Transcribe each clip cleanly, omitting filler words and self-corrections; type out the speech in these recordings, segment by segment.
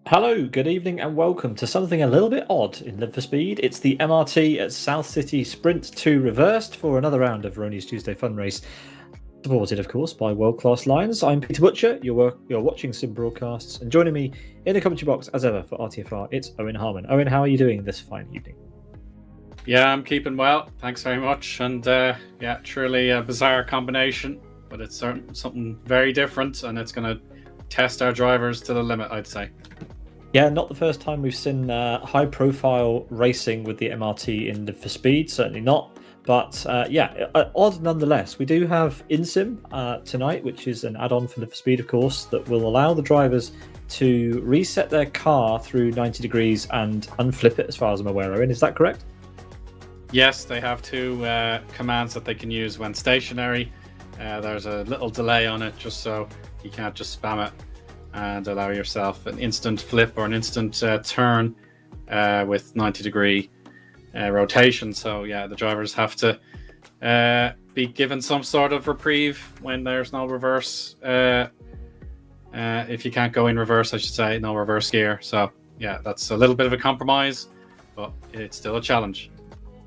Hello, good evening, and welcome to something a little bit odd in Live for Speed. It's the MRT at South City Sprint 2 Reversed for another round of Rony's Tuesday Fun Race. Supported, of course, by World Class Lines. I'm Peter Butcher, you're watching Sim Broadcasts, and joining me in the commentary box, as ever, for RTFR, it's Eoin Harmon. Owen, how are you doing this fine evening? Yeah, I'm keeping well. Thanks very much. And yeah, truly a bizarre combination, but it's something very different, and it's going to test our drivers to the limit, I'd say. Yeah, not the first time we've seen high-profile racing with the MRT in Live for Speed, certainly not. But yeah, odd nonetheless. We do have InSim tonight, which is an add-on for Live for Speed, of course, that will allow the drivers to reset their car through 90 degrees and unflip it, as far as I'm aware. Owen, is that correct? Yes, they have two commands that they can use when stationary. There's a little delay on it, just so you can't just spam it and allow yourself an instant flip or an instant turn with 90-degree rotation. So yeah, the drivers have to be given some sort of reprieve when there's no reverse. If you can't go in reverse, I should say, no reverse gear. So yeah, that's a little bit of a compromise, but it's still a challenge.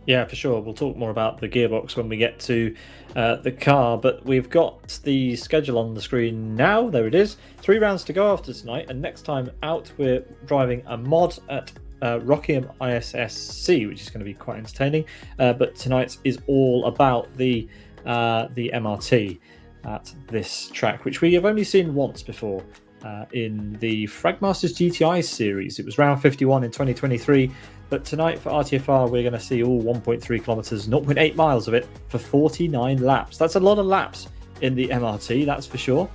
Yeah, for sure. We'll talk more about the gearbox when we get to the car, but we've got the schedule on the screen now. There it is. 3 rounds to go after tonight, and next time out we're driving a mod at Rockingham ISSC, which is going to be quite entertaining. But tonight's is all about the MRT at this track, which we have only seen once before. In the Fragmasters GTI series. It was round 51 in 2023, but tonight for RTFR we're going to see all 1.3 kilometers, 0.8 miles of it for 49 laps. That's a lot of laps in the MRT, that's for sure,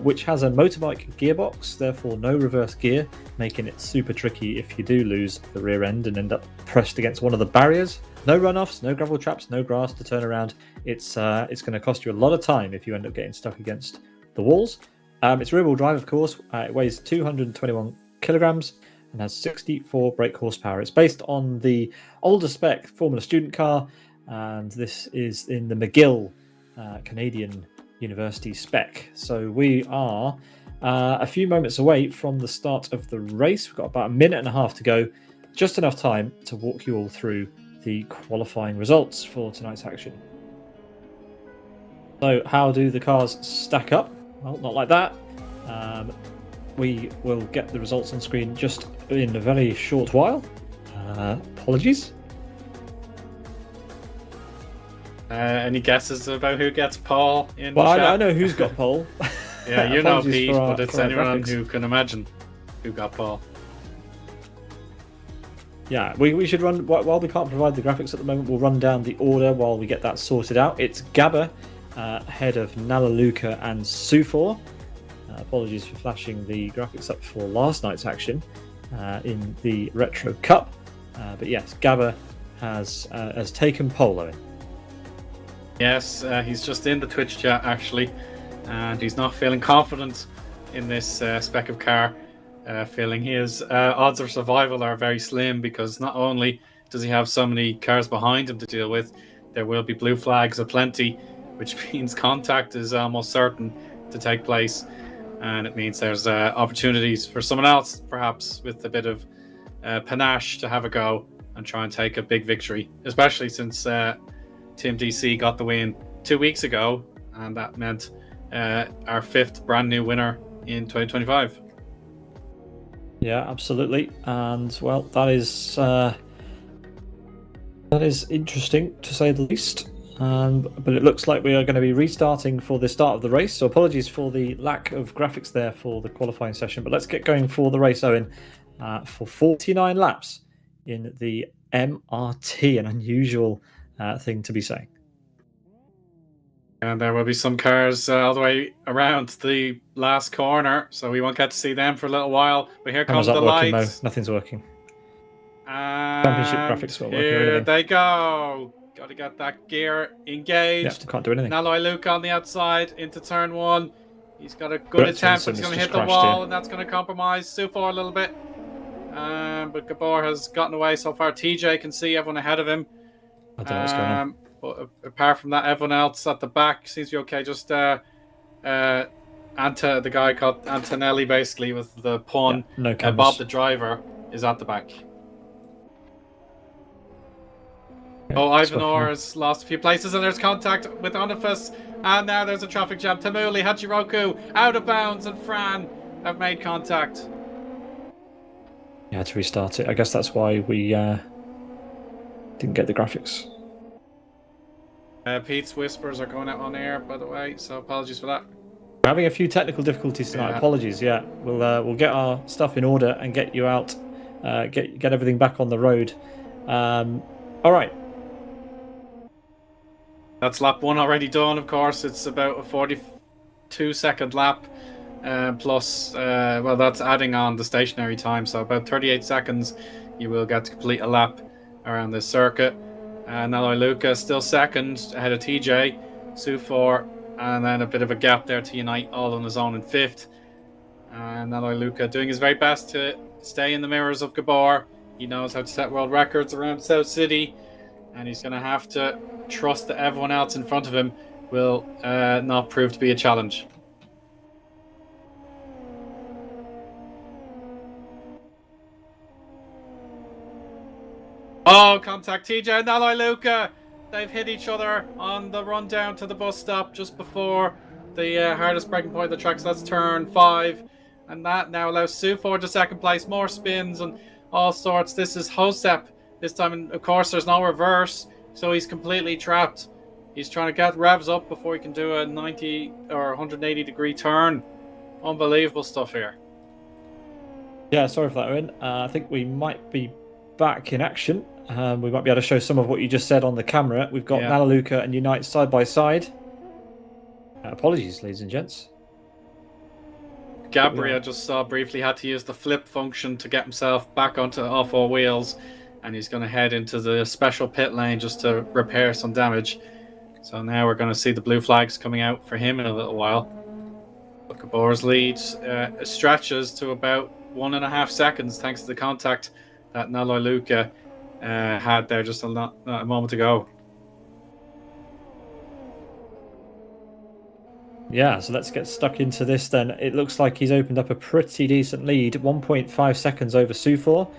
which has a motorbike gearbox, therefore no reverse gear, making it super tricky if you do lose the rear end and end up pressed against one of the barriers. No runoffs, no gravel traps, no grass to turn around. It's going to cost you a lot of time if you end up getting stuck against the walls. It's rear-wheel drive, of course. It weighs 221 kilograms and has 64 brake horsepower. It's based on the older spec Formula Student car, and this is in the McGill Canadian University spec. So we are a few moments away from the start of the race. We've got about a minute and a half to go, just enough time to walk you all through the qualifying results for tonight's action. So how do the cars stack up? Well, not like that. We will get the results on screen just in a very short while. Apologies. Any guesses about who gets pole in Well, chat? I know who's got pole. Yeah, you know, Pete, our, but it's anyone who can imagine who got pole. Yeah, we should run, while we can't provide the graphics at the moment, we'll run down the order while we get that sorted out. It's Gabba ahead of Nalaluka and Sufor. Apologies for flashing the graphics up for last night's action in the Retro Cup. But yes, Gabba has taken pole in. Yes, he's just in the Twitch chat actually, and he's not feeling confident in this spec of car. Feeling his odds of survival are very slim because not only does he have so many cars behind him to deal with, there will be blue flags aplenty, which means contact is almost certain to take place, and it means there's opportunities for someone else, perhaps with a bit of panache, to have a go and try and take a big victory, especially since Team DC got the win 2 weeks ago, and that meant our 5th brand new winner in 2025. Yeah, absolutely. And well, that is interesting to say the least. But it looks like we are going to be restarting for the start of the race. So apologies for the lack of graphics there for the qualifying session. But let's get going for the race, Owen, for 49 laps in the MRT, an unusual thing to be saying. And there will be some cars all the way around the last corner, so we won't get to see them for a little while. But here comes the lights. Mo? Nothing's working. Championship graphics won't work. Here they go. Got to get that gear engaged. Yeah, can't do anything. Nalaluka on the outside into turn 1. He's got a good attempt, but he's going to hit the wall, and that's going to compromise Sufor a little bit. But Gabor has gotten away so far. TJ can see everyone ahead of him. I don't know what's going on. But apart from that, everyone else at the back seems to be okay. Just the guy called Antonelli, basically, with the pun. Yeah, no cameras. Bob the driver is at the back. Yeah, Ivan Orr has lost a few places, and there's contact with Onifus, and now there's a traffic jam. Tamuli, Hachiroku, out of bounds, and Fran have made contact. You had to restart it. I guess that's why we didn't get the graphics. Pete's whispers are going out on air, by the way, so apologies for that. We're having a few technical difficulties tonight. Yeah. Apologies. Yeah, we'll get our stuff in order and get you out, get everything back on the road. All right. That's lap 1 already done. Of course, it's about a 42-second lap, plus well, that's adding on the stationary time, so about 38 seconds you will get to complete a lap around this circuit. Naloi Luca still second ahead of TJ, Sufor, and then a bit of a gap there to Unite all on his own in 5th. And Naloi Luca doing his very best to stay in the mirrors of Gabor. He knows how to set world records around South City, and he's going to have to trust that everyone else in front of him will not prove to be a challenge. Contact TJ and Naloi Luca. They've hit each other on the run down to the bus stop just before the hardest braking point of the track. So that's turn 5. And that now allows Sufor to second place. More spins and all sorts. This is Hosep this time. And of course, there's no reverse. So he's completely trapped. He's trying to get revs up before he can do a 90 or 180 degree turn. Unbelievable stuff here. Yeah, sorry for that, Eoin. I think we might be back in action. We might be able to show some of what you just said on the camera. We've got Nalaluka and Unite side by side. Apologies, ladies and gents. Gabriel just saw briefly had to use the flip function to get himself back onto all 4 wheels, and he's going to head into the special pit lane just to repair some damage. So now we're going to see the blue flags coming out for him in a little while. Gabor's lead stretches to about 1.5 seconds thanks to the contact that Naloi Luca had there just a moment ago. Yeah, so let's get stuck into this then. It looks like he's opened up a pretty decent lead, 1.5 seconds over Sufor,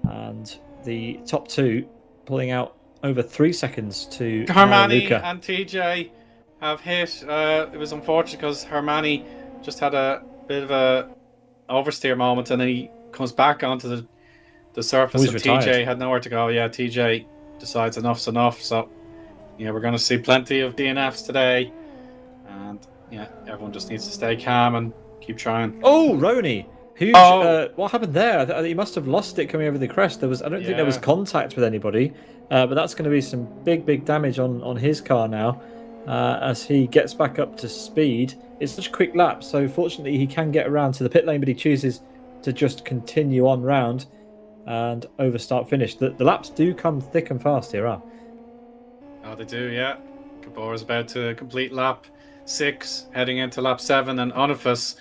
and the top 2 pulling out over 3 seconds to Hermione and TJ have hit. It was unfortunate because Hermione just had a bit of a oversteer moment, and then he comes back onto the surface, and TJ had nowhere to go. Yeah, TJ decides enough's enough. So, yeah, we're going to see plenty of DNFs today. And, yeah, everyone just needs to stay calm and keep trying. Oh, Rony! Huge. What happened there? He must have lost it coming over the crest. I don't think there was contact with anybody. But that's going to be some big damage on his car now as he gets back up to speed. It's such a quick lap, so fortunately he can get around to the pit lane, but he chooses to just continue on round and over start finish. The laps do come thick and fast here, huh? Oh, they do, yeah. Gabor is about to complete lap 6, heading into lap 7, and Onifus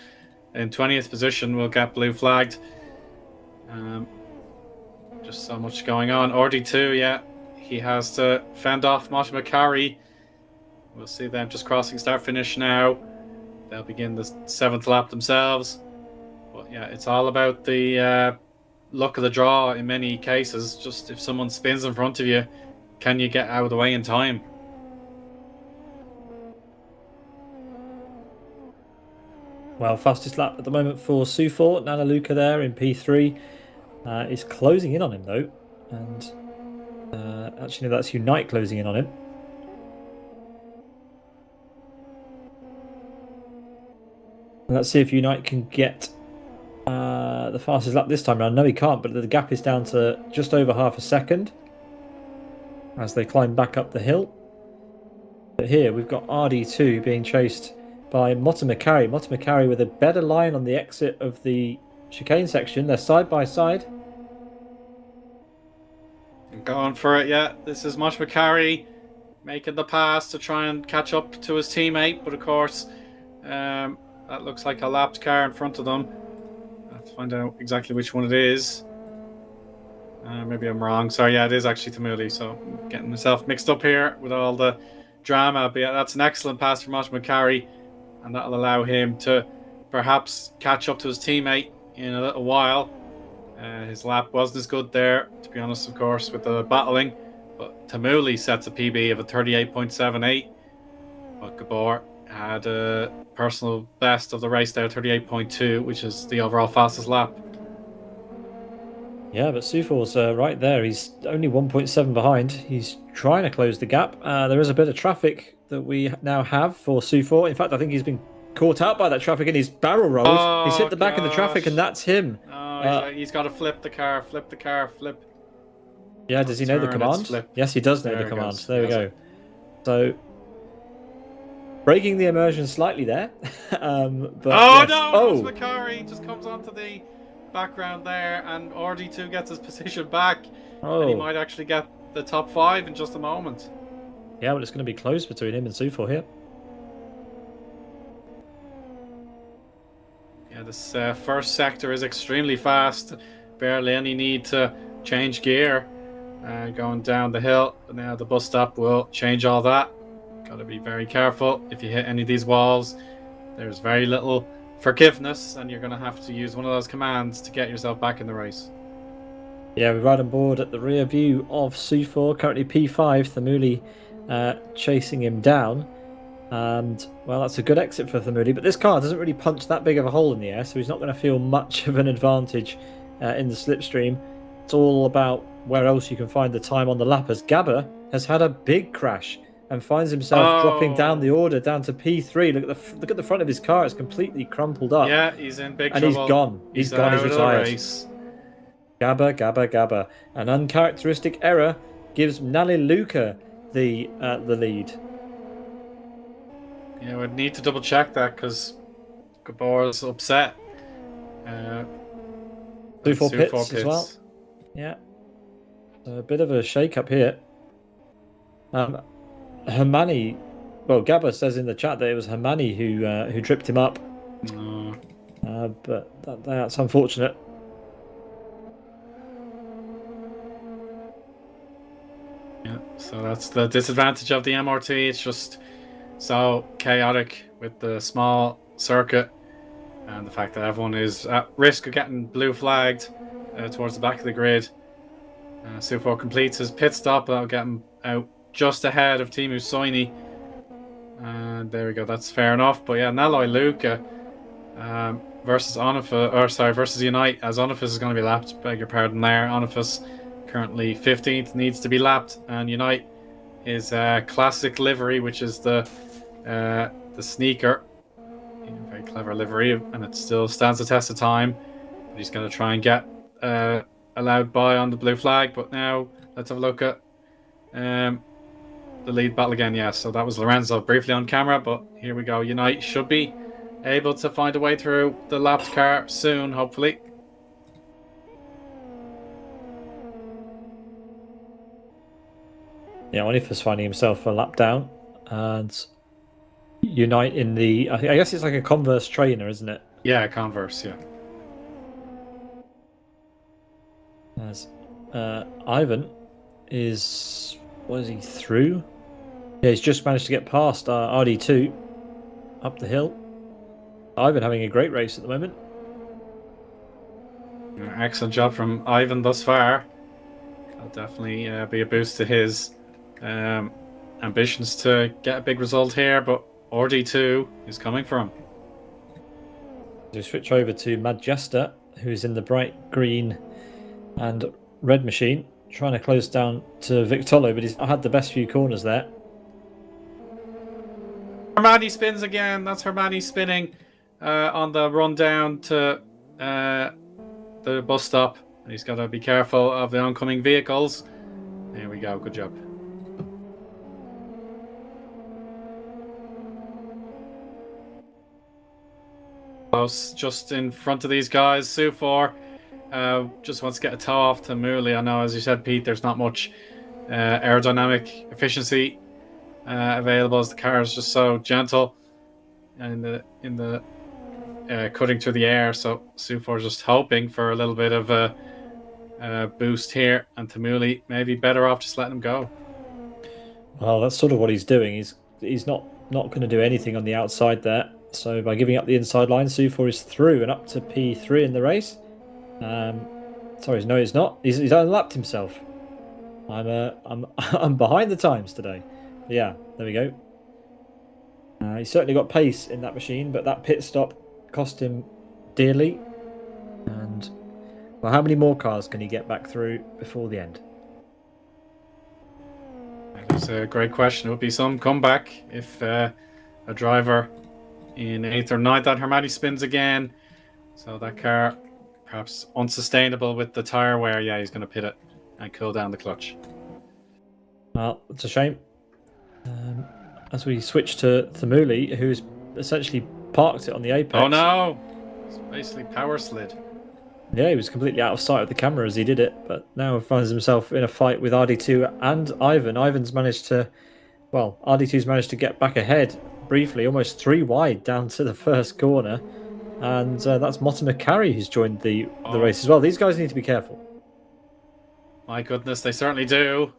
in 20th position will get blue flagged. Just so much going on. RD2, yeah, he has to fend off Mosh McCarry. We'll see them just crossing start finish now. They'll begin the 7th lap themselves. But yeah, it's all about the luck of the draw in many cases. Just if someone spins in front of you, can you get out of the way in time? Well, fastest lap at the moment for Sufor. Nanaluka there in P3 is closing in on him though, and actually that's Unite closing in on him. And let's see if Unite can get the fastest lap this time. I know he can't, but the gap is down to just over half a second as they climb back up the hill. But here we've got RD2 being chased by Motta McCarry. Motta McCarry with a better line on the exit of the chicane section. They're side by side. Going for it, yeah. This is Mosh McCarry making the pass to try and catch up to his teammate, but of course that looks like a lapped car in front of them. I have to find out exactly which one it is. Maybe I'm wrong. Sorry, yeah, it is actually Tamuli, so I'm getting myself mixed up here with all the drama. But yeah, that's an excellent pass from Mosh McCarry. and that'll allow him to perhaps catch up to his teammate in a little while. His lap wasn't as good there, to be honest, of course, with the battling, but Tamuli sets a PB of a 38.78, but Gabor had a personal best of the race there, 38.2, which is the overall fastest lap. Yeah, but Sufor's right there. He's only 1.7 behind. He's trying to close the gap. There is a bit of traffic that we now have for Sufor. In fact, I think he's been caught out by that traffic and he's barrel rolled. He's hit the back of the traffic and that's him. He's got to flip the car. Yeah, does he know the command? Yes, he does know the command. There we go. So, breaking the immersion slightly there. But no! McElroy just comes onto the background there, and RD2 gets his position back. And he might actually get the top 5 in just a moment. Yeah, well, it's going to be close between him and Sufor here. Yeah, this first sector is extremely fast. Barely any need to change gear going down the hill. But now the bus stop will change all that. Got to be very careful. If you hit any of these walls, there's very little forgiveness, and you're going to have to use one of those commands to get yourself back in the race. Yeah, we ride on board at the rear view of Sufor, currently P5, Thamuli chasing him down. And, well, that's a good exit for Thamuli, but this car doesn't really punch that big of a hole in the air, so he's not going to feel much of an advantage in the slipstream. It's all about where else you can find the time on the lap, as Gabba has had a big crash and finds himself dropping down the order down to P3. Look at the front of his car; it's completely crumpled up. Yeah, he's in big trouble. And he's gone. He's gone. He's retired. Gabba. An uncharacteristic error gives Nali Luca the lead. Yeah, we'd need to double check that because Gabor's upset. Sufor pits as well. Yeah, a bit of a shake-up here. Hermani, well, Gabba says in the chat that it was Hermani who tripped him up. But that's unfortunate. Yeah, so that's the disadvantage of the MRT. It's just so chaotic with the small circuit and the fact that everyone is at risk of getting blue flagged towards the back of the grid. Sufor completes his pit stop. That'll get him out just ahead of Teemu Soini. And there we go. That's fair enough. But yeah, Naloi Luca versus versus Unite, as Onifus is going to be lapped. Beg your pardon there. Onifus currently 15th, needs to be lapped, and Unite is classic livery, which is the sneaker. Very clever livery, and it still stands the test of time. But he's going to try and get allowed by on the blue flag. But now let's have a look at the lead battle again. Yeah, so that was Lorenzo briefly on camera, but here we go. Unite should be able to find a way through the lapped car soon, hopefully. Yeah, Onifus finding himself a lap down, and Unite in the... I guess it's like a Converse trainer, isn't it? Yeah, Converse, yeah. As Ivan is... What is he, through? Yeah, he's just managed to get past RD2 up the hill. Ivan having a great race at the moment. Excellent job from Ivan thus far. That'll definitely be a boost to his ambitions to get a big result here, but RD2 is coming for him. We switch over to Majesta, who's in the bright green and red machine, trying to close down to Victolo, but he's had the best few corners there. Hermani spins again. That's Hermani spinning on the run down to the bus stop. And he's got to be careful of the oncoming vehicles. There we go. Good job. Close, just in front of these guys. Sufor just wants to get a toe off to Murley. I know, as you said, Pete, there's not much aerodynamic efficiency available, as the car is just so gentle in the cutting through the air. So Sufor is just hoping for a little bit of a boost here, and Tamuli maybe better off just letting him go. Well, that's sort of what he's doing. He's not going to do anything on the outside there. So by giving up the inside line, Sufor is through and up to P3 in the race. Sorry, no, he's not. He's unlapped himself. I'm behind the times today. But yeah, there we go. He's certainly got pace in that machine, but that pit stop cost him dearly. And well, how many more cars can he get back through before the end? That's a great question. It would be some comeback if a driver in 8th or 9th that Hermati spins again. So that car perhaps unsustainable with the tyre wear. Yeah, he's going to pit it and cool down the clutch. Well, it's a shame. As we switch to Thamuli, who's essentially parked it on the apex. Oh no! It's basically power slid. Yeah, he was completely out of sight of the camera as he did it, but now finds himself in a fight with RD2 and Ivan. Ivan's managed to, well, RD2's managed to get back ahead briefly, almost 3 wide down to the first corner. And that's Mortimer Carey who's joined the race as well. These guys need to be careful. My goodness, they certainly do.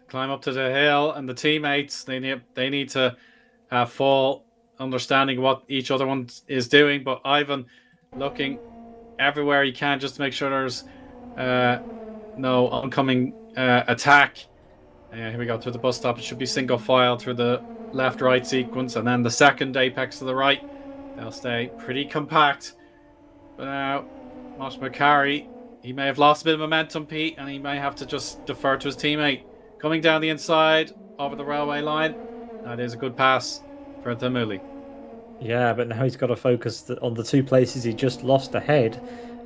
Climb up to the hill, and the teammates, they need to have full understanding what each other one is doing. But Ivan looking everywhere he can just to make sure there's no oncoming attack. Here we go through the bus stop. It should be single file through the left-right sequence, and then the second apex to the right. They'll stay pretty compact. But now, Mortimer Carey, he may have lost a bit of momentum, Pete, and he may have to just defer to his teammate. Coming down the inside, over the railway line. That is a good pass for Thamuli. Yeah, but now he's got to focus on the 2 places he just lost ahead,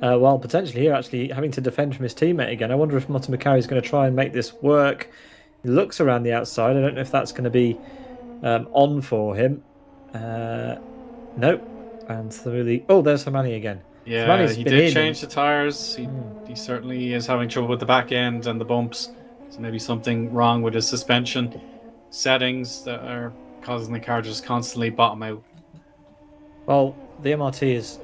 while potentially here actually having to defend from his teammate again. I wonder if Mortimer Carey is going to try and make this work. He looks around the outside. I don't know if that's going to be on for him. Nope. And Thamuli... Oh, there's Hermani again. Yeah, Hermani's he been did in change the tyres. He certainly is having trouble with the back end and the bumps. So maybe something wrong with his suspension settings that are causing the car just constantly bottom out. Well, the MRT is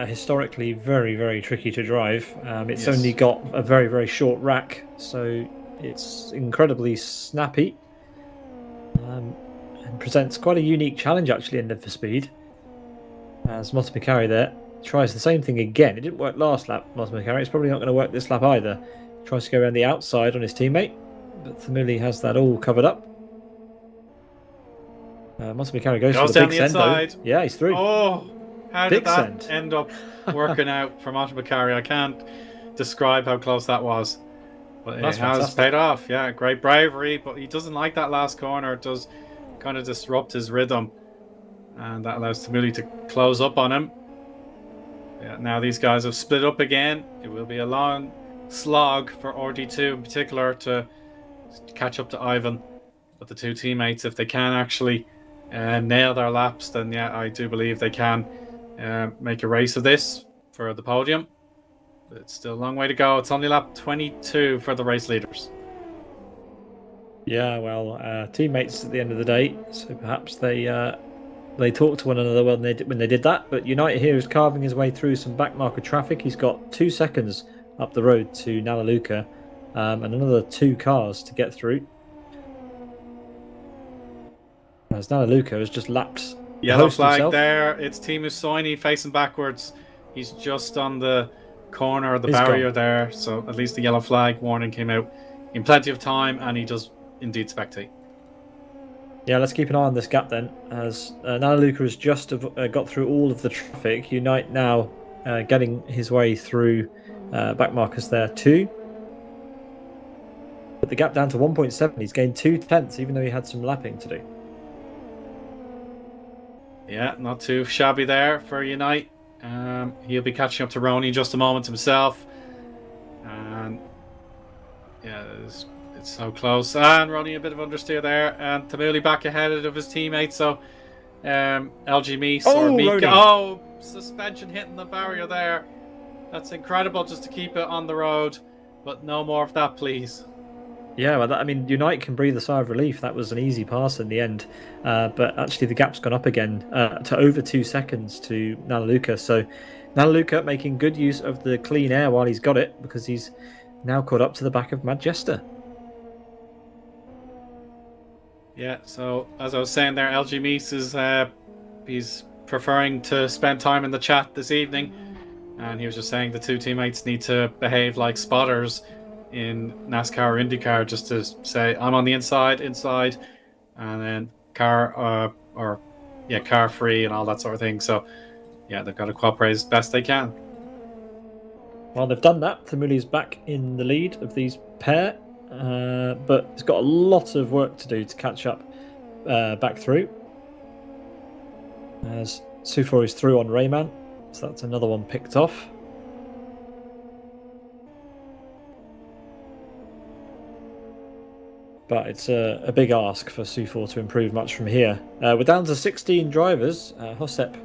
historically very, very tricky to drive. It's only got a very, very short rack, so it's incredibly snappy and presents quite a unique challenge actually in Need for Speed. As Mortimer Carey there tries the same thing again. It didn't work last lap, Mortimer Carey. It's probably not going to work this lap either. Tries to go around the outside on his teammate, but Thamuli has that all covered up. Mortimer Carey goes for the down big the send, though. inside. Yeah, he's through. Oh, how Big did that send. end up working out for Mortimer Carey? I can't describe how close that was. But it has fantastic. paid off. Yeah, great bravery, but he doesn't like that last corner. It does kind of disrupt his rhythm. And that allows Thamuli to close up on him. Yeah, now these guys have split up again. It will be a long slog for RD2 in particular to catch up to Ivan. But the 2 teammates, if they can actually nail their laps, then yeah, I do believe they can make a race of this for the podium. But it's still a long way to go. It's only lap 22 for the race leaders. Yeah, well, teammates at the end of the day, so perhaps they talked to one another when they did that. But United here is carving his way through some backmarker traffic. He's got 2 seconds up the road to Nalaluka, and another 2 cars to get through. As Nalaluka has just lapped Yellow flag himself. there. It's Teemu Soini facing backwards. He's just on the corner of the barrier there. So at least the yellow flag warning came out in plenty of time, and he does indeed spectate. Yeah, let's keep an eye on this gap then, as Nalaluka has just got through all of the traffic. Unite now getting his way through back markers there too. But the gap down to 1.7. He's gained 2 tenths, even though he had some lapping to do. Yeah, not too shabby there for Unite. He'll be catching up to Rony in just a moment himself. And yeah, it's so close. And Rony a bit of understeer there. And Thamuli back ahead of his teammates. So LG Meese or Mika. Oh, suspension hitting the barrier there. That's incredible just to keep it on the road. But no more of that, please. Yeah, well, I mean, Unite can breathe a sigh of relief. That was an easy pass in the end. But actually, the gap's gone up again to over 2 seconds to Nalaluka. So Nalaluka making good use of the clean air while he's got it, because he's now caught up to the back of Manchester. Yeah, so as I was saying there, LG Meese is he's preferring to spend time in the chat this evening, and he was just saying the two teammates need to behave like spotters in NASCAR or IndyCar, just to say I'm on the inside, and then car car free and all that sort of thing. So yeah, they've got to cooperate as best they can. Well, they've done that. Thamuli's back in the lead of these pair, but he's got a lot of work to do to catch up back through. As Sufor is through on Rayman, so that's another one picked off. But it's a big ask for Sufor to improve much from here. We're down to 16 drivers. Hosep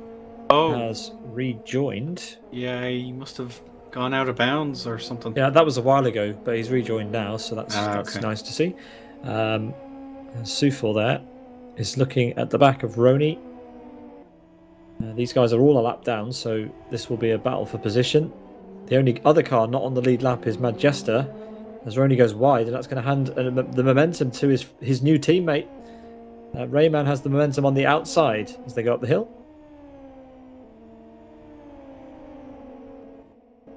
has rejoined. Yeah, he must have gone out of bounds or something. Yeah, that was a while ago, but he's rejoined now, so that's okay. Nice to see. Sufor there is looking at the back of Rony. These guys are all a lap down, so this will be a battle for position. The only other car not on the lead lap is Majesta, as Rony goes wide, and that's going to hand the momentum to his new teammate. Rayman has the momentum on the outside as they go up the hill.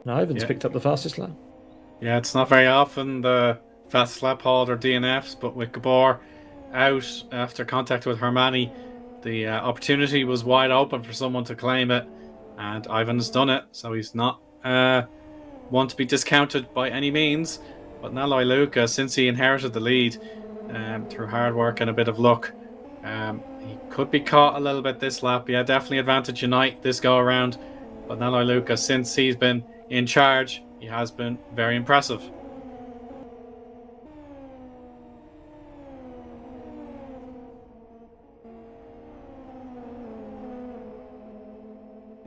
Now Ivan's picked up the fastest lap. Yeah, it's not very often the fastest lap holder DNFs, but with Gabor out after contact with Hermione, the opportunity was wide open for someone to claim it, and Ivan's done it, so he's not one to be discounted by any means. But Naloi Luca, since he inherited the lead through hard work and a bit of luck, he could be caught a little bit this lap. Yeah, definitely advantage Unite this go around, but Naloi Luca, since he's been in charge, he has been very impressive.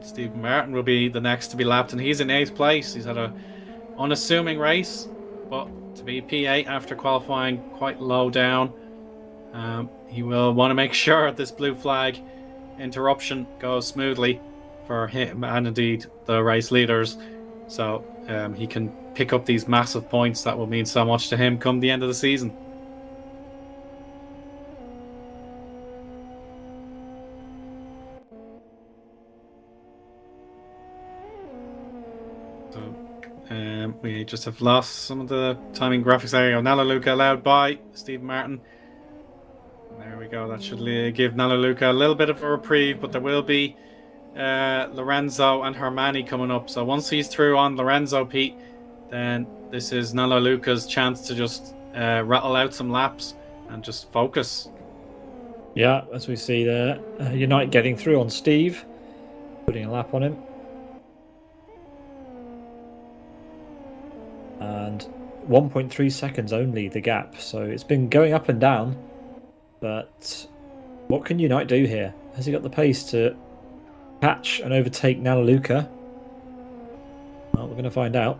Stephen Martin will be the next to be lapped, and he's in 8th place. He's had a unassuming race, but to be P8 after qualifying quite low down, he will want to make sure this blue flag interruption goes smoothly for him and indeed the race leaders, so he can pick up these massive points that will mean so much to him come the end of the season. We just have lost some of the timing graphics. There you go. Nala Luca allowed by Steve Martin. There we go. That should give Nala Luca a little bit of a reprieve, but there will be Lorenzo and Hermione coming up. So once he's through on Lorenzo, Pete, then this is Nala Luca's chance to just rattle out some laps and just focus. Yeah, as we see there, Unite getting through on Steve, putting a lap on him. And 1.3 seconds only the gap, so it's been going up and down. But what can Unite do here? Has he got the pace to catch and overtake Nalaluka? Well, we're going to find out.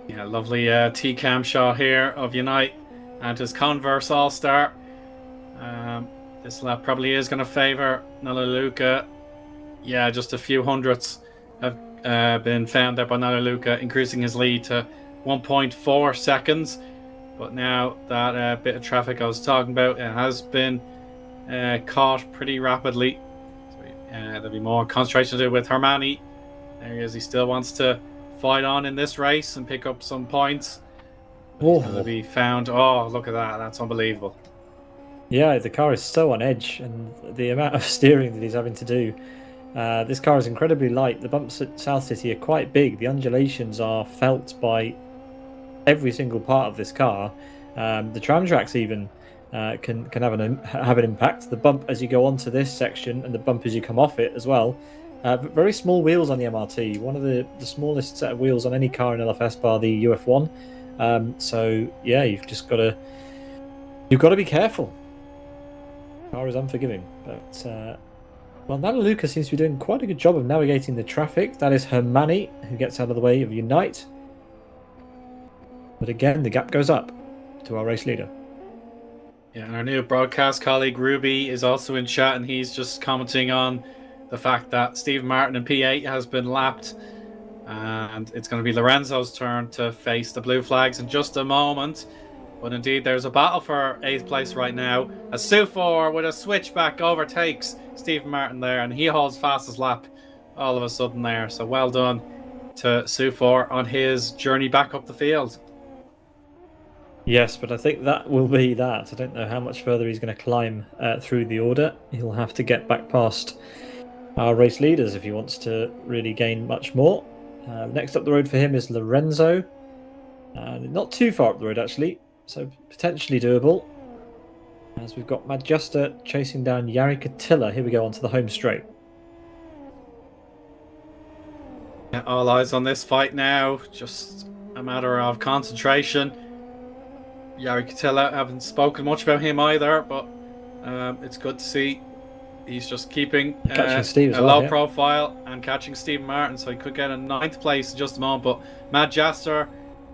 Yeah, lovely T-cam shot here of Unite and his Converse All-Star. This lap probably is going to favour Nalaluka. Yeah, just a few hundredths have been found there by Nalaluka, increasing his lead to 1.4 seconds. But now that bit of traffic I was talking about, it has been caught pretty rapidly. So, there'll be more concentration to do with Hermione. There he is. He still wants to fight on in this race and pick up some points. He's going to be found. Oh, look at that. That's unbelievable. Yeah, the car is so on edge, and the amount of steering that he's having to do. This car is incredibly light. The bumps at South City are quite big. The undulations are felt by every single part of this car. The tram tracks even can have an impact. The bump as you go onto this section and the bump as you come off it as well. But very small wheels on the MRT. One of the smallest set of wheels on any car in LFS bar the UF1. So yeah, you've got to be careful. The car is unforgiving, but. Well, Nalaluka seems to be doing quite a good job of navigating the traffic. That is Hermione, who gets out of the way of Unite. But again, the gap goes up to our race leader. Yeah, and our new broadcast colleague Ruby is also in chat, and he's just commenting on the fact that Steve Martin in P8 has been lapped. And it's going to be Lorenzo's turn to face the blue flags in just a moment. But indeed, there's a battle for 8th place right now. As Sufor with a switchback overtakes Stephen Martin there, and he holds fastest lap all of a sudden there. So well done to Sufor on his journey back up the field. Yes, but I think that will be that. I don't know how much further he's going to climb through the order. He'll have to get back past our race leaders if he wants to really gain much more. Next up the road for him is Lorenzo. Not too far up the road, actually, so potentially doable. As we've got Madjuster chasing down Jari Katila. Here we go onto the home straight. Yeah, all eyes on this fight now. Just a matter of concentration. Jari Katila, haven't spoken much about him either, but it's good to see he's just keeping a low profile and catching Stephen Martin, so he could get a 9th place in just a moment. But Madjuster,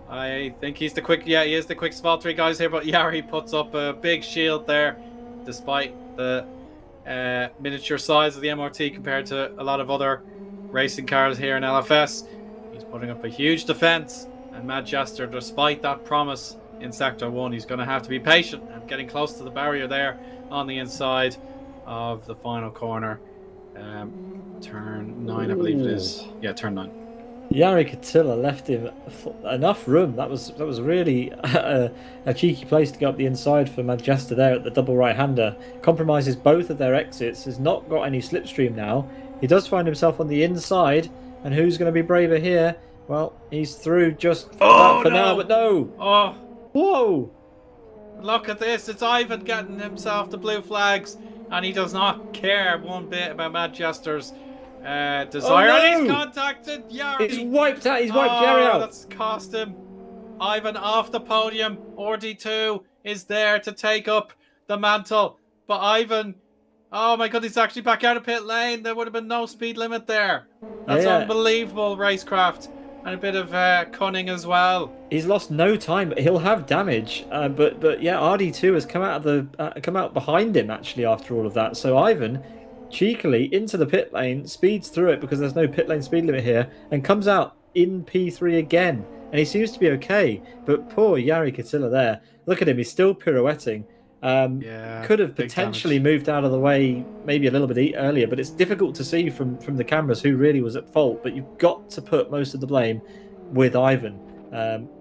I think he's the quick. Yeah, he is the quickest of all 3 guys here. But Jari puts up a big shield there, despite the miniature size of the MRT compared to a lot of other racing cars here in LFS. He's putting up a huge defense, and Madjuster, despite that promise in Sector 1, he's going to have to be patient and getting close to the barrier there on the inside of the final corner. Turn 9, I believe it is. Yeah, turn 9. Jari Katila left him enough room. That was really a cheeky place to go up the inside for Madjuster there at the double right-hander. Compromises both of their exits. Has not got any slipstream now. He does find himself on the inside, and who's going to be braver here? Well, he's through just for now, but no. Oh, whoa! Look at this. It's Ivan getting himself the blue flags, and he does not care one bit about Madjuster's desire. Oh, no! And he's contacted Jari. He's wiped Jari out. That's cost him. Ivan off the podium. RD2 is there to take up the mantle. But Ivan, oh my god, he's actually back out of pit lane. There would have been no speed limit there. That's unbelievable racecraft. And a bit of cunning as well. He's lost no time, but he'll have damage. But yeah, RD2 has come out behind him actually after all of that. So Ivan, cheekily into the pit lane, speeds through it because there's no pit lane speed limit here, and comes out in P3 again. And he seems to be okay. But poor Jari Katila there. Look at him, he's still pirouetting. Could have potentially moved out of the way maybe a little bit earlier, but it's difficult to see from the cameras who really was at fault. But you've got to put most of the blame with Ivan.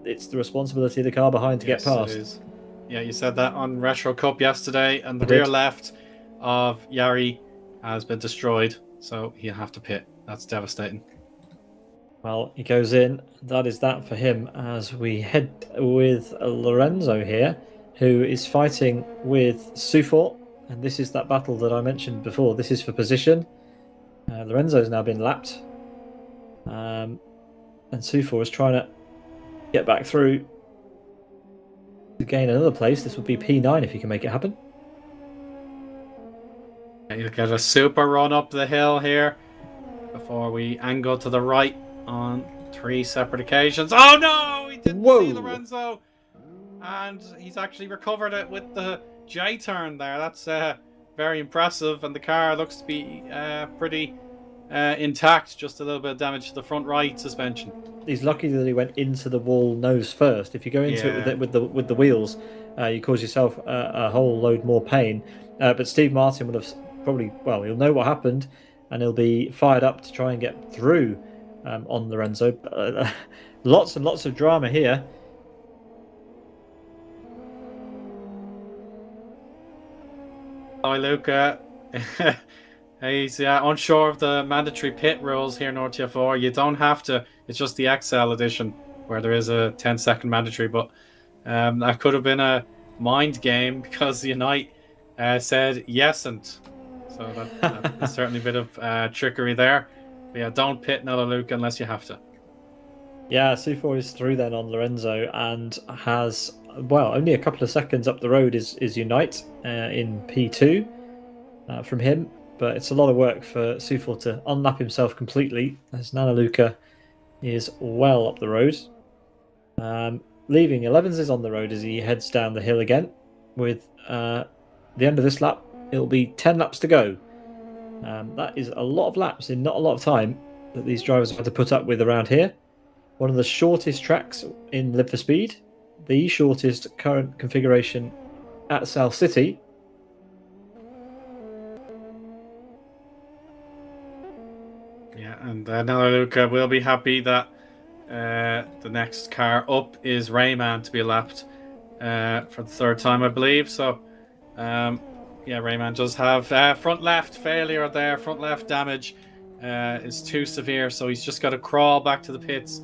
It's the responsibility of the car behind to get past. It is. Yeah, you said that on Retro Cup yesterday, and the rear left of Jari has been destroyed, so he'll have to pit. That's devastating. Well, he goes in. That is that for him as we head with Lorenzo here, who is fighting with Sufor, and this is that battle that I mentioned before. This is for position. Lorenzo's now been lapped, and Sufor is trying to get back through to gain another place. This would be P9 if he can make it happen. You'll get a super run up the hill here before we angle to the right on 3 separate occasions. Oh no! He didn't see Lorenzo! And he's actually recovered it with the J-turn there. That's very impressive. And the car looks to be pretty intact. Just a little bit of damage to the front right suspension. He's lucky that he went into the wall nose first. If you go into it with the wheels, you cause yourself a whole load more pain. But Steve Martin would have probably, well, he'll know what happened, and he'll be fired up to try and get through on Lorenzo. Lots and lots of drama here. Hi, Luca. He's unsure of the mandatory pit rules here in RTF4. You don't have to. It's just the XL edition where there is a 10-second mandatory. But that could have been a mind game because Unite said yesn't. So that is certainly a bit of trickery there. But yeah, don't pit Nella Luca unless you have to. Yeah, Sufor is through then on Lorenzo and has, well, only a couple of seconds up the road is Unite in P2 from him. But it's a lot of work for Sufor to unlap himself completely as Nana Luca is well up the road. Leaving 11s is on the road as he heads down the hill again. With the end of this lap, it'll be 10 laps to go. That is a lot of laps in not a lot of time that these drivers have had to put up with around here. One of the shortest tracks in Live for Speed, the shortest current configuration at South City. Yeah, and now Luca will be happy that the next car up is Rayman to be lapped for the third time, I believe. So, yeah, Rayman does have front left failure there. Front left damage is too severe, so he's just got to crawl back to the pits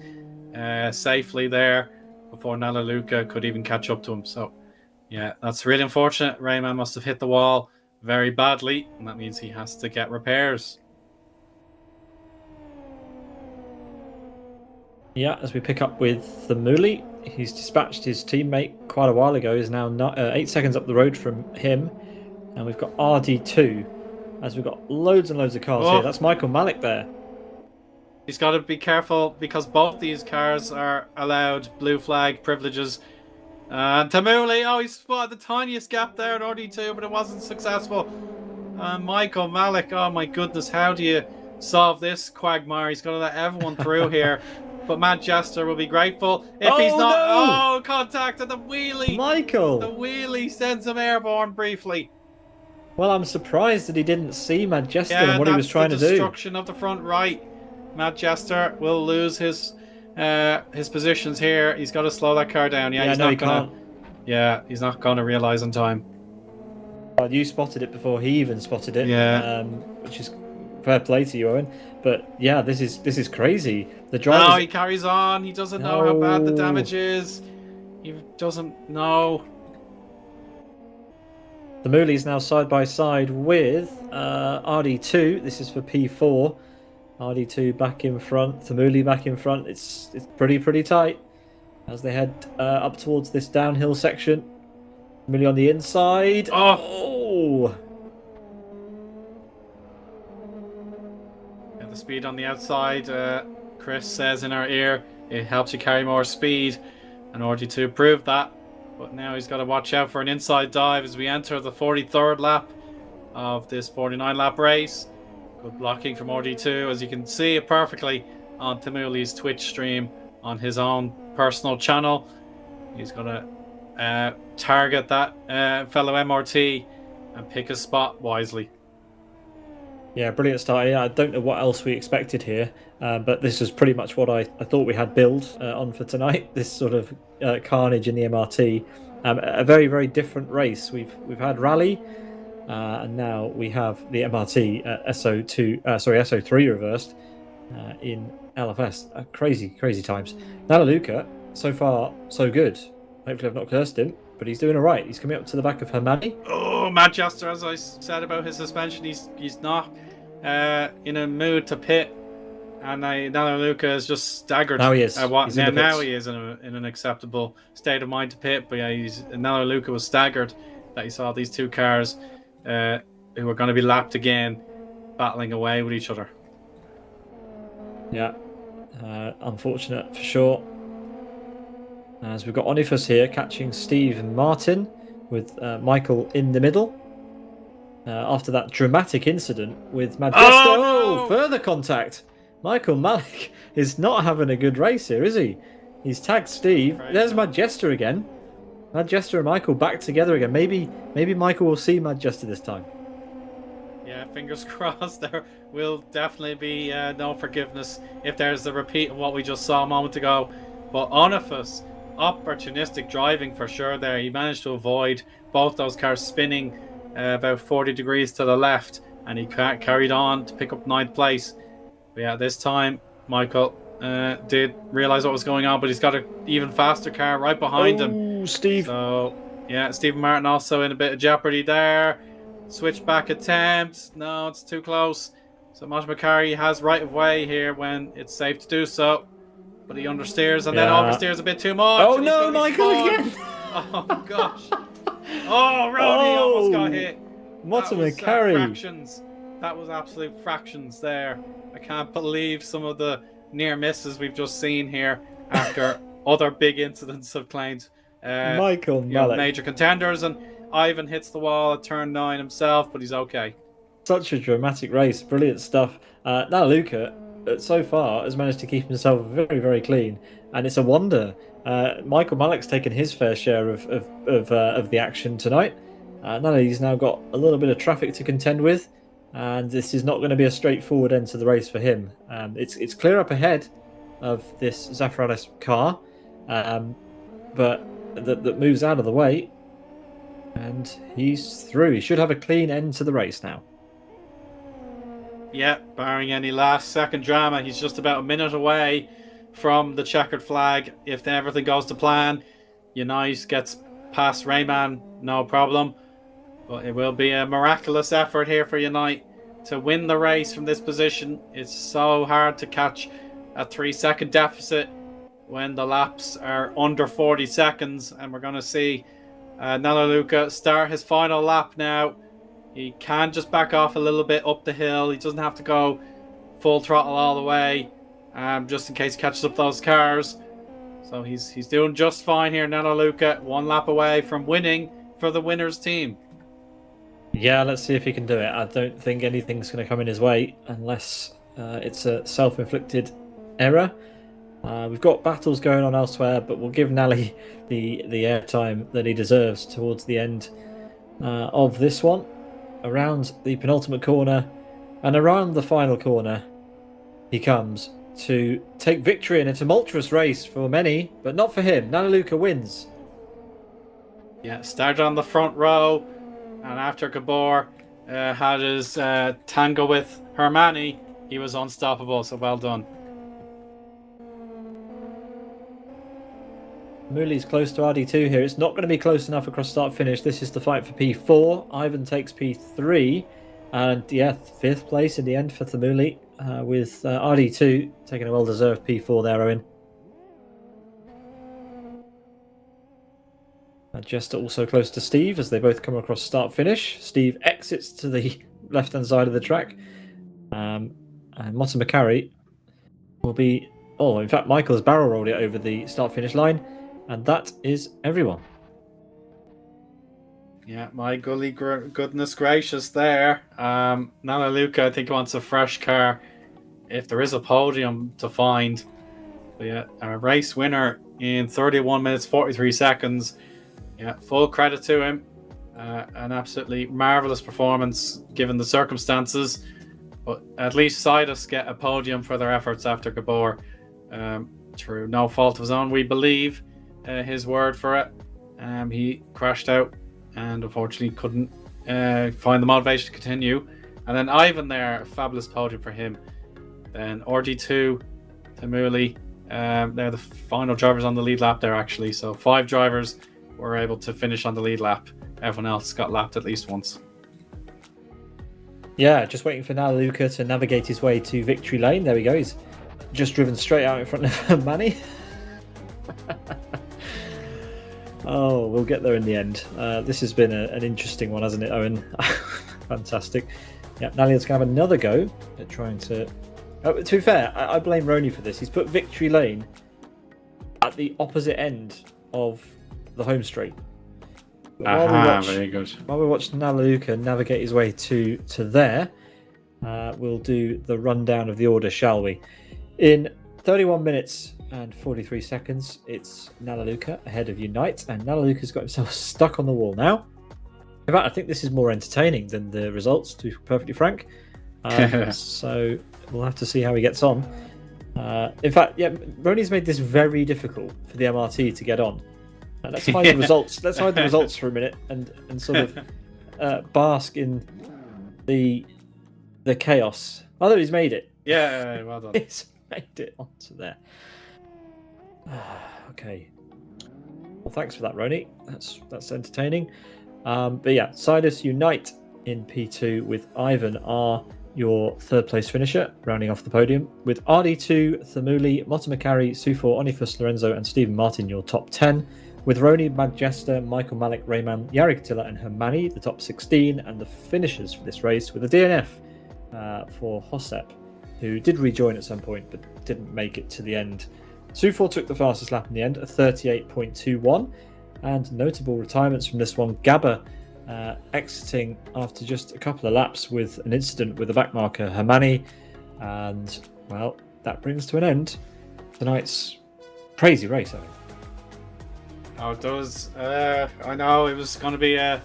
safely there before Nala Luca could even catch up to him. So, yeah, that's really unfortunate. Rayman must have hit the wall very badly, and that means he has to get repairs. Yeah, as we pick up with the Mooley, he's dispatched his teammate quite a while ago. He's now 8 seconds up the road from him. And we've got RD2, as we've got loads and loads of cars here. That's Michael Malik there. He's got to be careful because both these cars are allowed blue flag privileges. And Tamouli, he spotted the tiniest gap there in RD2, but it wasn't successful. Michael Malik, oh my goodness, how do you solve this quagmire? He's got to let everyone through here. But Matt Jester will be grateful if he's not. No! Oh, contact at the wheelie. Michael. The wheelie sends him airborne briefly. Well, I'm surprised that he didn't see Matt Jester and what he was trying to do. Destruction of the front right. Matt Jester will lose his positions here. He's got to slow that car down. Yeah, he can't. Yeah, he's not going to realize in time. Well, you spotted it before he even spotted it. Yeah. Which is fair play to you, Eoin. But yeah, this is crazy. The driver. No, he carries on. He doesn't know how bad the damage is. He doesn't know. The Mooley's now side by side with RD2. This is for P4. RD2 back in front. The Mooley back in front. It's pretty tight as they head up towards this downhill section. Mooley on the inside. Oh! Yeah, the speed on the outside. Chris says in our ear, it helps you carry more speed, and RD2 proved that. But now he's got to watch out for an inside dive as we enter the 43rd lap of this 49-lap race. Good blocking from RD2, as you can see it perfectly on Tamouli's Twitch stream on his own personal channel. He's going to target that fellow MRT and pick a spot wisely. Yeah, brilliant start. Yeah, I don't know what else we expected here, but this was pretty much what I thought we had built on for tonight. This sort of carnage in the MRT, a very different race. We've had rally, and now we have the MRT SO3 reversed in LFS. Crazy times. Nala Luca, so far so good. Hopefully I've not cursed him, but he's doing all right. He's coming up to the back of Harmon. Oh, Manchester, as I said about his suspension, he's not in a mood to pit, and Nala Luca is just staggered. Now he is. Now he is in an acceptable state of mind to pit, but yeah, Nala Luca was staggered that he saw these two cars who were going to be lapped again, battling away with each other. Yeah, unfortunate for sure. As we've got Onifus here catching Steve and Martin with Michael in the middle. After that dramatic incident with Majestic. Oh, no! Further contact. Michael Malik is not having a good race here, is he? He's tagged Steve. There's Majester again. Majester and Michael back together again. Maybe Michael will see Majester this time. Yeah, fingers crossed. There will definitely be no forgiveness if there's a repeat of what we just saw a moment ago. But Onifus, opportunistic driving for sure there. He managed to avoid both those cars spinning about 40 degrees to the left, and he carried on to pick up 9th place. But yeah, this time Michael did realise what was going on, but he's got an even faster car right behind him. Steve. So yeah, Stephen Martin also in a bit of jeopardy there. Switchback attempt. No, it's too close. So Mosh McCarry has right of way here when it's safe to do so. But he understeers and then oversteers a bit too much. Oh no, Michael again! Oh gosh. Oh, Rony almost got hit. What a McCarry. Fractions. That was absolute fractions there. I can't believe some of the near misses we've just seen here after other big incidents have claimed Michael Malik. Major contenders, and Ivan hits the wall at turn 9 himself, but he's okay. Such a dramatic race. Brilliant stuff. Now Luca, so far has managed to keep himself very, very clean, and it's a wonder. Michael Malek's taken his fair share of the action tonight. He's now got a little bit of traffic to contend with, and this is not going to be a straightforward end to the race for him. It's clear up ahead of this Zafranis car, but that moves out of the way, and he's through. He should have a clean end to the race now. Yeah, barring any last-second drama, he's just about a minute away from the checkered flag. If everything goes to plan, Unite gets past Rayman, no problem. But it will be a miraculous effort here for Unite to win the race from this position. It's so hard to catch a 3-second deficit when the laps are under 40 seconds. And we're going to see Nalaluka start his final lap now. He can just back off a little bit up the hill. He doesn't have to go full throttle all the way, just in case he catches up those cars. So he's doing just fine here, Nalaluka. 1 lap away from winning for the winner's team. Yeah, let's see if he can do it. I don't think anything's going to come in his way unless it's a self-inflicted error. We've got battles going on elsewhere, but we'll give Nally the airtime that he deserves towards the end of this one. Around the penultimate corner and around the final corner, he comes to take victory in a tumultuous race for many, but not for him. Nalaluka wins. Yeah, started on the front row, and after Gabor had his tango with Hermani, he was unstoppable, so well done. Mooley's close to RD2 here. It's not going to be close enough across start-finish. This is the fight for P4. Ivan takes P3. And yeah, 5th place in the end for Thamuli, with RD2 taking a well-deserved P4 there, Eoin. Jester also close to Steve as they both come across start-finish. Steve exits to the left-hand side of the track. And Motta McCarry will be... Oh, in fact, Michael has barrel rolled it over the start-finish line. And that is everyone. Yeah, my goodness gracious there. Nalaluka, I think, wants a fresh car if there is a podium to find. But yeah, a race winner in 31 minutes, 43 seconds. Yeah, full credit to him. An absolutely marvellous performance given the circumstances. But at least Sidus get a podium for their efforts after Gabor. Through no fault of his own, we believe. His word for it. He crashed out and unfortunately couldn't find the motivation to continue. And then Ivan there, a fabulous podium for him. Then RD2, Thamuli, they're the final drivers on the lead lap there actually. So 5 drivers were able to finish on the lead lap. Everyone else got lapped at least once. Yeah, just waiting for Nalaluka to navigate his way to victory lane. There we go. He's just driven straight out in front of Manny. Oh, we'll get there in the end. This has been an interesting one, hasn't it, Eoin? Fantastic. Yeah, Nalia's going to have another go at trying to... to be fair, I blame Rony for this. He's put victory lane at the opposite end of the home straight. Very good. While we watch Nalaluka navigate his way to there, we'll do the rundown of the order, shall we? In 31 minutes and 43 seconds, it's Nalaluka ahead of Unite, and Nalaluka's got himself stuck on the wall now. In fact, I think this is more entertaining than the results, to be perfectly frank. So we'll have to see how he gets on. In fact, yeah, Rony's made this very difficult for the MRT to get on. Let's hide the results. Let's hide the results for a minute and sort of bask in the chaos. Although he's made it. Yeah, well done. He's made it onto there. Okay. Well, thanks for that, Rony. That's entertaining. But yeah, Sidus Unite in P2 with Ivan are your 3rd place finisher, rounding off the podium, with RD2, Thamuli, Motta McCarry, Sufor, Onifus, Lorenzo, and Stephen Martin your top 10. With Rony, Madjester, Michael Malek, Rayman, Yari Katila, and Hermani, the top 16, and the finishers for this race with a DNF for Hosep, who did rejoin at some point but didn't make it to the end. Sufor took the fastest lap in the end, a 38.21, and notable retirements from this one. Gabba exiting after just a couple of laps with an incident with the backmarker Hermani, and well, that brings to an end tonight's crazy race, I think. Oh, it does. I know it was going to be a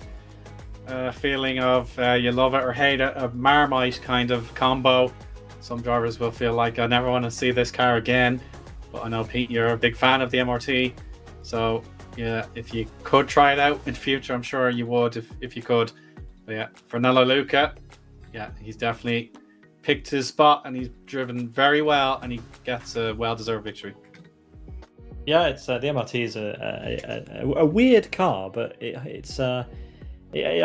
feeling of you love it or hate it, a Marmite kind of combo. Some drivers will feel like I never want to see this car again. But I know, Pete, you're a big fan of the MRT. So, yeah, if you could try it out in future, I'm sure you would if you could. But yeah, Fernando Luca, yeah, he's definitely picked his spot and he's driven very well and he gets a well-deserved victory. Yeah, it's the MRT is a weird car, but it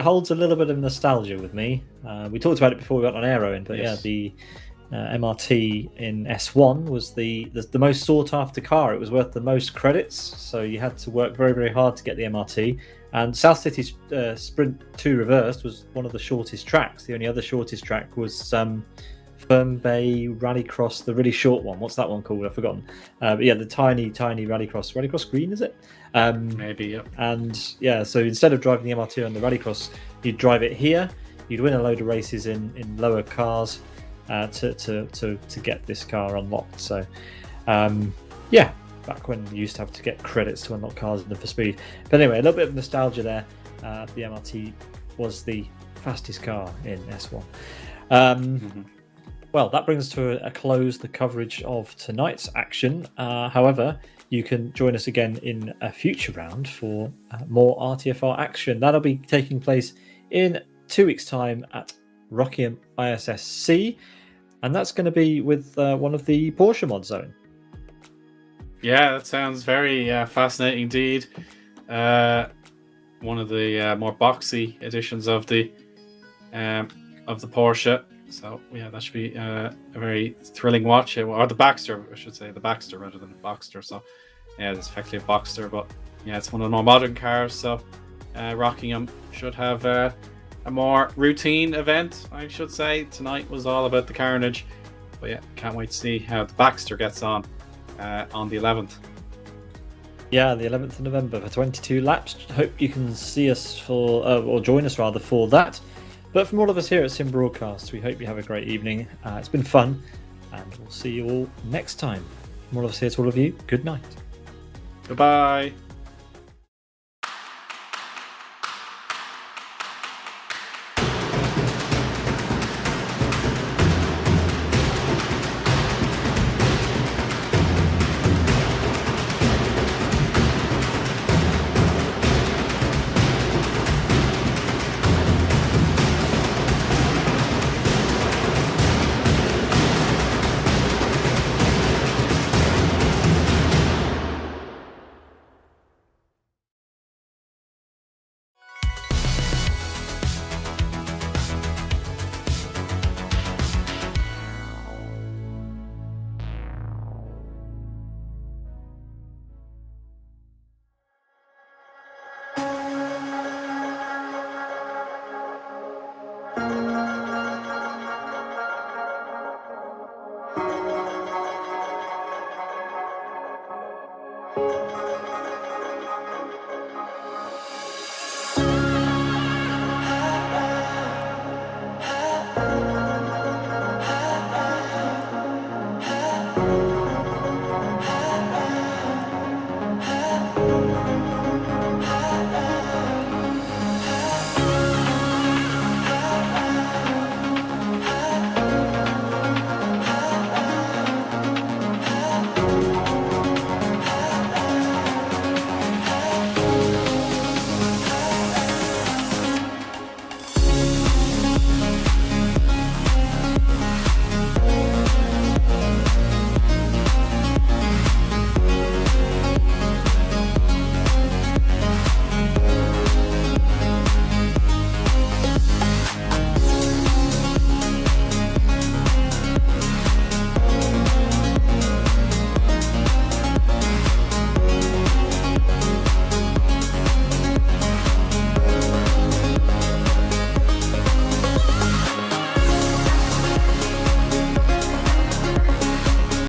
holds a little bit of nostalgia with me. We talked about it before we got on Eoin, but yes. Yeah, the MRT in S1 was the most sought after car. It was worth the most credits, so you had to work very, very hard to get the MRT. And South City's Sprint 2 Reversed was one of the shortest tracks. The only other shortest track was Fern Bay Rallycross, the really short one. What's that one called? I've forgotten. But yeah, the tiny Rallycross Green, is it? Maybe, yeah. And yeah, so instead of driving the MRT on the Rallycross, you'd drive it here. You'd win a load of races in lower cars to get this car unlocked. So yeah, back when you used to have to get credits to unlock cars in the for speed. But anyway, a little bit of nostalgia there. The MRT was the fastest car in S1. Well, that brings to a close the coverage of tonight's action. However, you can join us again in a future round for more RTFR action. That'll be taking place in 2 weeks' time at Rockingham ISSC, and that's going to be with one of the Porsche mods, Owen. Yeah, that sounds very fascinating indeed. One of the more boxy editions of the Porsche. So yeah, that should be a very thrilling watch. Or the Baxter, I should say, the Baxter rather than the Boxster. So yeah, it's effectively a Boxster, but yeah, it's one of the more modern cars. So Rockingham should have a more routine event, I should say. Tonight was all about the carnage, but yeah, can't wait to see how the Baxter gets on the 11th. Yeah, the 11th of November for 22 laps. Hope you can see us or join us rather for that. But from all of us here at Sim Broadcast, we hope you have a great evening. It's been fun, and we'll see you all next time. From all of us here to all of you, good night. Goodbye.